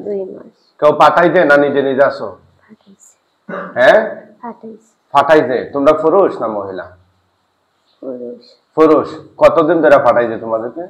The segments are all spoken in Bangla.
2 মাস। কেউ পাঠাইছে না নিজে নিজে আসো? পাঠাইছে। হ্যাঁ পাঠাইছে। পাঠাইছে। তোমরা পুরুষ না মহিলা? পুরুষ। পুরুষ। কতদিন ধরে পাঠাইছে তোমাদেরকে?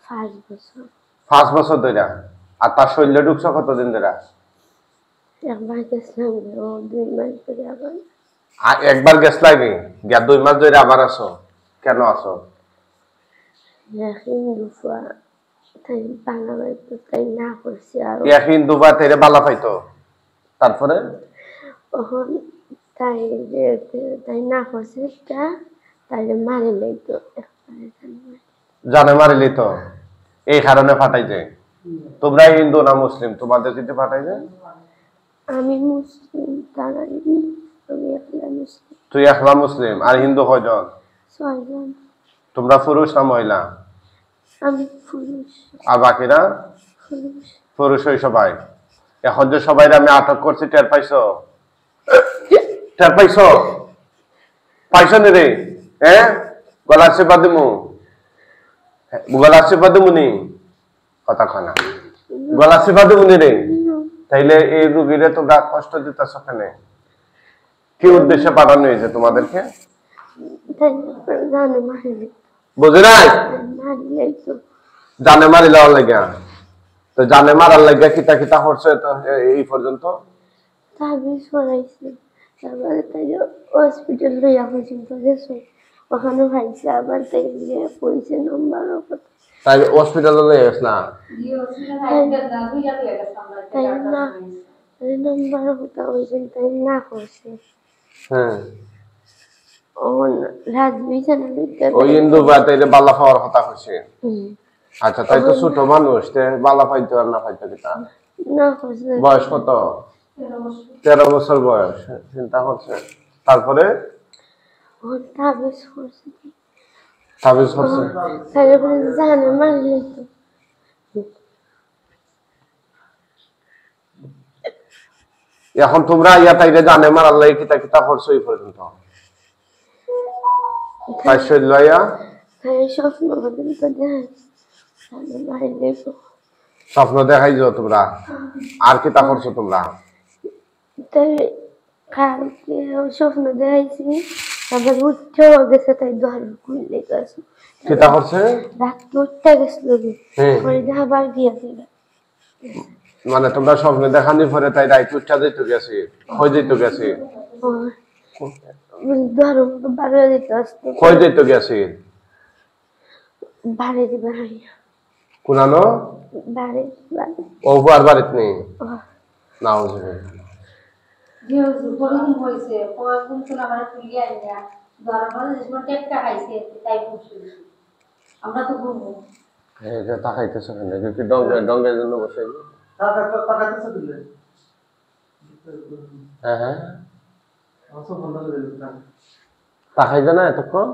5 বছর। 5 বছর ধরে। আর তার শরীরে ঢুকছো কতদিন ধরে? একবার গেছিলাম, ও 2 মাস ধরে আবার। আর একবার গেছলামি গিয়া 2 মাস ধরে আবার আসো? কেন আসো? হিন্দু ফুয়া তাই বাংলা বাইতো, তাই না করছি। আর হিন্দু বা তেরে বালা পাইতো, তারপরে তখন তাই তাই না করছি, তাই মারি লাগতো। জানে মারিলি তো, এই কারণে ফাটাইছে। তোমরা হিন্দু না মুসলিম? তোমাদের কিছু ফাটাইছে? আমি মুসলিম, তারা হিন্দু, আমি একলা মুসলিম। তুই একলা মুসলিম। আর হিন্দু কয়জন? 6 জন। তোমরা পুরুষ না মহিলা? আমি পুরুষ। আর বাকিরা? পুরুষ। পুরুষ হই সবাই। এখন যে সবাই আমি আটক করছি, টের পাইছো? টের পাইছো? পাইছো নি রে? হ্যাঁ, গলার চেপা দিমু, গলার চেপা দিমুনি? কথা কয় না। গলা চেপা দিমুনি রে? তাইলে এই রুগীরে তোমরা কষ্ট দিতেছ কেন? কি উদ্দেশ্যে পাঠানো হয়েছে তোমাদেরকে? বুঝে নাই? জানে মারি লওয়ার লাগিয়া। তো জানে মারার লাগিয়া কিতা কিতা করছে তো এই পর্যন্ত? তাবিজ পড়াইছে, তারপরে তাই হসপিটাল লইয়া পর্যন্ত গেছে, ওখানে ভাইছে আবার তাই দিয়ে পয়সা নম্বরও কথা। তাই হসপিটালে লইয়া গেছলা? তাই না, তাই নম্বরও কথা হয়েছে, তাই না করছে। হ্যাঁ, ওই হিন্দু বা তাইলে বালা খাওয়ার কথা হয়েছে। আচ্ছা, তাই তো ছোট মানুষ, বালা পাইতো আর না পাইতো কিতা? বয়স কত? 13 বছর বয়স। চিন্তা করছে। তারপরে তাবিজ করছে, তাবিজ করছে। জানে মারলে তো। এখন তোমরা ইয়া তাইলে জানে মারার লাগে কিতা কিতা করছো এই পর্যন্ত? স্বপ্ন দেখাইছো তোমরা? আর কিতা করছো তোমরা? স্বপ্ন দেখাইছি, আবার উঠেও গেছে, তাই দোয়ার খুললে গেছে। কিতা করছে? রাত্রে উঠতে গেছিল, আবার গিয়া মানে তোমরা স্বপ্ন দেখানি পরে তাই রাইট উঠা যেতে গেছে, কই যেতে গেছে? কই যেতে গেছে? বাড়ি দিবার কোনানো বাড়ি ও আর বাড়িতে নেই না বুঝবে। আমরা তো ঘুরবো। এটা তাকাইতেছ কেন? কি ডঙ্গে ডঙ্গের জন্য বসে? হ্যাঁ হ্যাঁ, তাকাইছে না এতক্ষণ?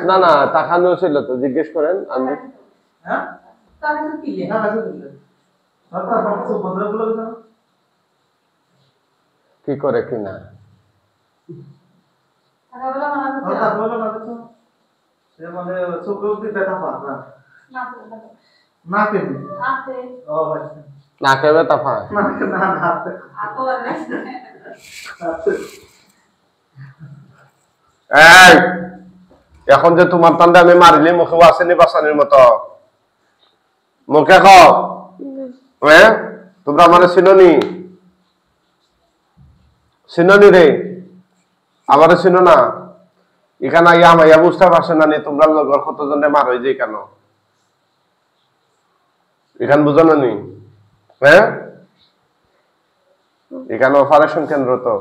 না না, তাকানো ছিল তো, জিজ্ঞেস করেন। আমি কি করে কি না নাকে ব্যথা পায়? এখন যে তোমার তান্ডে আমি মারিলি, মুখে আসেনি বাসানির মতো? মুখে খাও। হ্যাঁ, তোমরা আমার চিননি? চিননি রে? আমার চিনো না? এখানে ইয়া বুঝতে পারছে না নি তোমরা লগর কতজনে মার হয়ে যায় কেন? এখানে বুঝো না নি? হ্যাঁ, এখানে অপারেশন কেন্দ্র তো।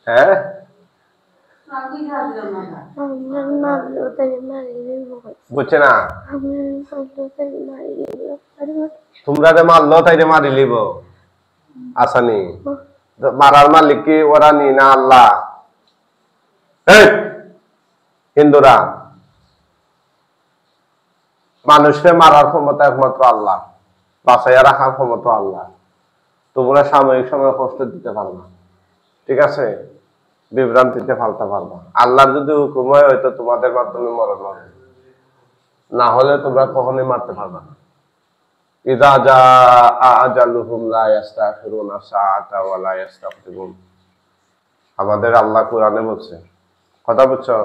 হ্যাঁ, বুঝছে না? তোমরা মারলো তাই মারি লিব আসানি? মারার মালিক কি ওরা নি না আল্লাহ? হিন্দুরা মানুষকে মারার ক্ষমতা একমাত্র আল্লাহ, বাঁচাইয়া রাখার ক্ষমতা আল্লাহ। তোমরা সাময়িক সময় কষ্ট দিতে পারো না, ঠিক আছে? বিভ্রান্তিতে ফালতে পারবা। আল্লাহর যদি হুকুম হয় হয়তো তোমাদের মাধ্যমে মরণ হবে, না হলে তোমরা কখনোই মারতে পারবা না। ইযা জাআ আজালুহুম লা ইস্তাখিরুনা সাআতা ওয়া লা ইস্তাকদিমুন। আমাদের আল্লাহ কোরআনে বলছে, কথা বুঝছো?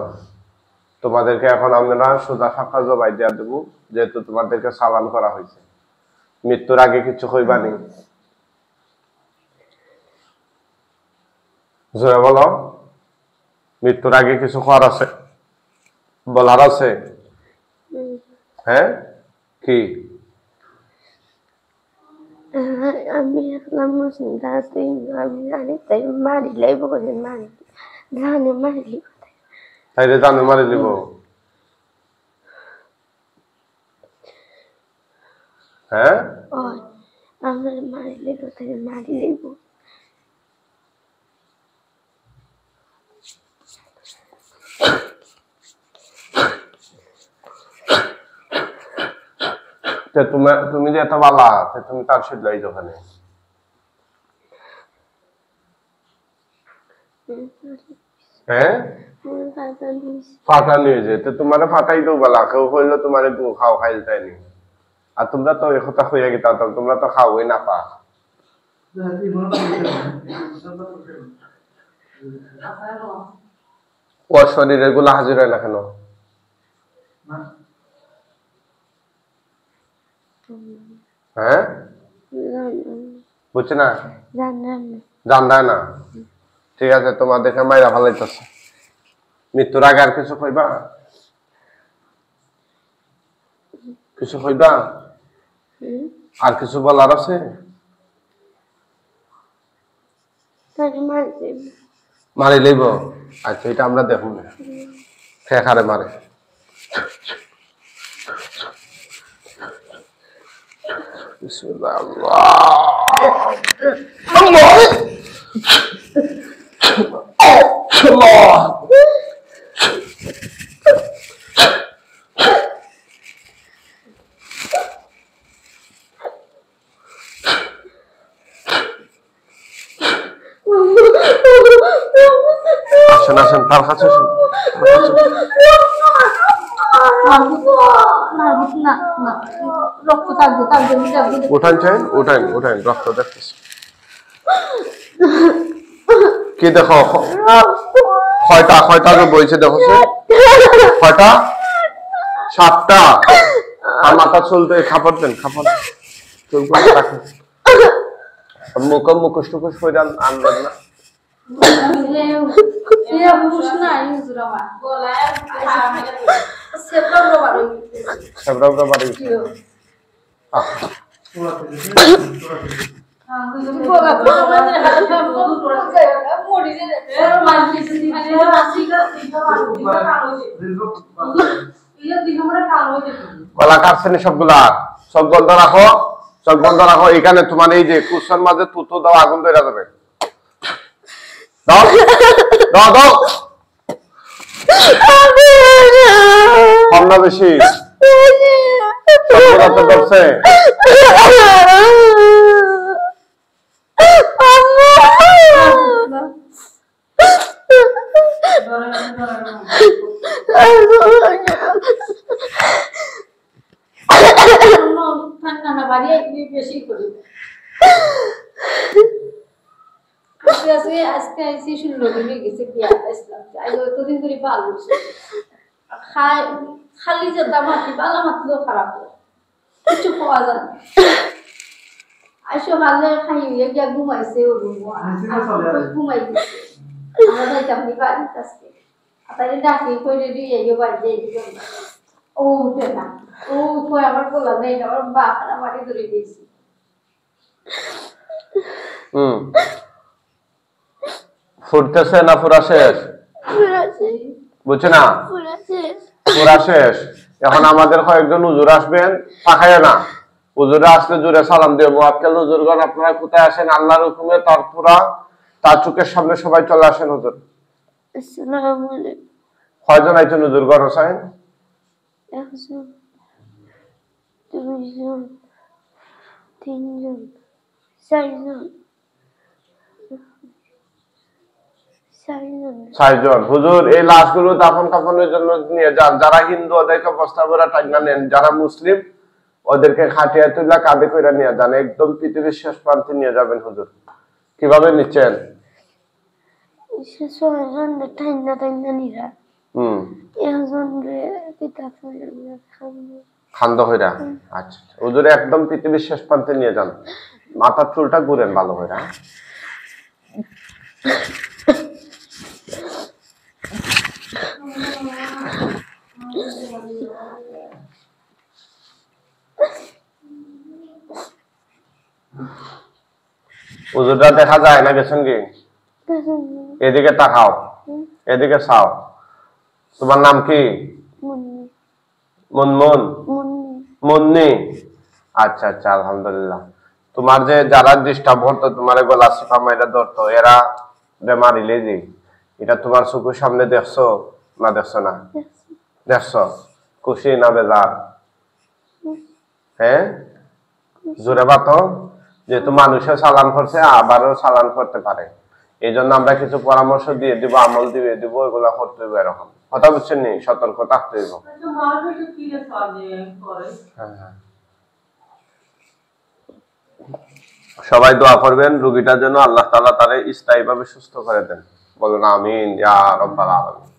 তোমাদেরকে এখন আমরা সোজা সাপটা জবাই দিয়া দেব, যেহেতু তোমাদেরকে সালাম করা হয়েছে। মৃত্যুর আগে কিছু কইবানি? জোরে বলো। মৃত্যুর আগে কিছু করার আছে, বলার আছে? হ্যাঁ, কি? আমি একলা মুসলিম, তারা তুই আমি জানি তাই মারিলেই বলে মারি জানে মারিলি তাইলে জানে মারি দিব। হ্যাঁ, আমার মারিলে কোথায় মারি লইব। তুমি যে এত বালা, তুমি তার সিদ্ধাই ওখানে হ্যাঁ ফাটা নিয়ে যেতে তোমার ফাটাই তো বলা, কেউ হইলো তোমার খাও খাইল তাইনি। আর তোমরা তো একথা হইয়া গেতা, তোমরা তো খাওই না পা। ওর শরীরের গুলা হাজির হয় না কেন? হ্যাঁ, বুঝছে না, জানদায় না। ঠিক আছে, তোমাদেরকে মাইরা ভালাইতেছে। মৃত্যুর আগে আর কিছু কইবা? কিছু কইবা? আর কিছু বলার আছে? মারি লইব? আচ্ছা, এটা আমরা দেখুন খেখারে মারে। বিসমিল্লাহ। আল্লাহ আসেন আসেন, তার কাছে আসেন। উঠান চাইন, উঠাইন উঠাইন, রক্ত দেখতেছি। কি দেখো? কয়টা কয়টা বইছে দেখো, কয়টা? 7টা। আর মাথা চলতে খাপড় দেন, খাপড় চুলগুলো রাখেন। মুখোশ টুকুশ করে আনবেন না। গলা কাটছেন সবগুলা, সব বন্ধ রাখো, সব বন্ধ রাখো। এখানে তোমার এই যে কুসর মাঝে তুতো দাও, আগুন ধরে যাবে। দাও দাও দাও, কম না বেশি? সবগুলা তো ধরছে। আজকে আইসি শুনলো গেছে এতদিন ধরে ভালো খালি যে দাম হাতি বালা মাতিলেও খারাপ কিছু পাওয়া যায় না। আইসো ভালো খাই গিয়া ঘুমাইছে, ঘুমাই দিচ্ছে। আমরা যাইতাম বাড়ির কাছে, তাই ডাকি করে দিয়ে বাড়ি যাই দিলাম। ও উঠে না, ও কই আমার বলা নেই, আমার বাপারা বাড়ি ধরে দিয়েছি। ফুটতেছে না পুরা শেষ? বুঝছে না, পুরা শেষ। এখন আমাদের কয়েকজন হুজুর আসবেন, পাখায় না। হুজুরে আসলে জোরে সালাম দিয়ে মুআক্কেল হুজুরগণ আপনারা কোথায় আসেন? আল্লাহর হুকুমে তার পুরা তার চোখের সামনে সবাই চলে আসেন। হুজুর আসসালামু আলাইকুম। কয়জন আইছেন হুজুরগণ? হোসেন 1 জন, 2 জন, 3 জন, 4 জন, 4 জন। হুজুর এই লাশগুলো দাফন কাফনের জন্য নিয়ে যান। যারা হিন্দু ওদেরকে বস্তা ভরা টাকা নেন, যারা মুসলিম ওদেরকে খাটিয়া তুলা কাঁধে করে নিয়ে যান, একদম পৃথিবীর শেষ প্রান্তে নিয়ে যাবেন হুজুর। কিভাবে নিচ্ছেন? খান্দ হইরা। আচ্ছা, হুজুরে একদম পৃথিবীর শেষ প্রান্তে নিয়ে যান, মাথার চুলটা ঘুরেন ভালো হইরা। হুজুরটা দেখা যায় না, গেছেন কি? এদিকে তাকাও, এদিকে চাও। তোমার নাম কি? মুনমুন, মুন্নি। আচ্ছা আচ্ছা, আলহামদুলিল্লাহ। তোমার যে যারা ডিস্টার্ব হতো, তোমার গলা চিপা মাইরা ধরতো, এরা মারিলে যে, এটা তোমার চোখের সামনে দেখছো না দেখছো না? দেখছো? খুশি না বেজার? হ্যাঁ, জোরে বাতো। যেহেতু মানুষে চালান করছে, আবারও চালান করতে পারে, এই জন্য আমরা কিছু পরামর্শ দিয়ে দিব, আমল দিয়ে দিব, এগুলা করতে হবে। এরকম কথা বুঝছেন নি? সতর্ক থাকতে হইব। সবাই দোয়া করবেন রোগীটার জন্য, আল্লাহ তাআলা তারে স্থায়ীভাবে সুস্থ করে দেন। বলুন আমিন ইয়া রাব্বাল আলামিন।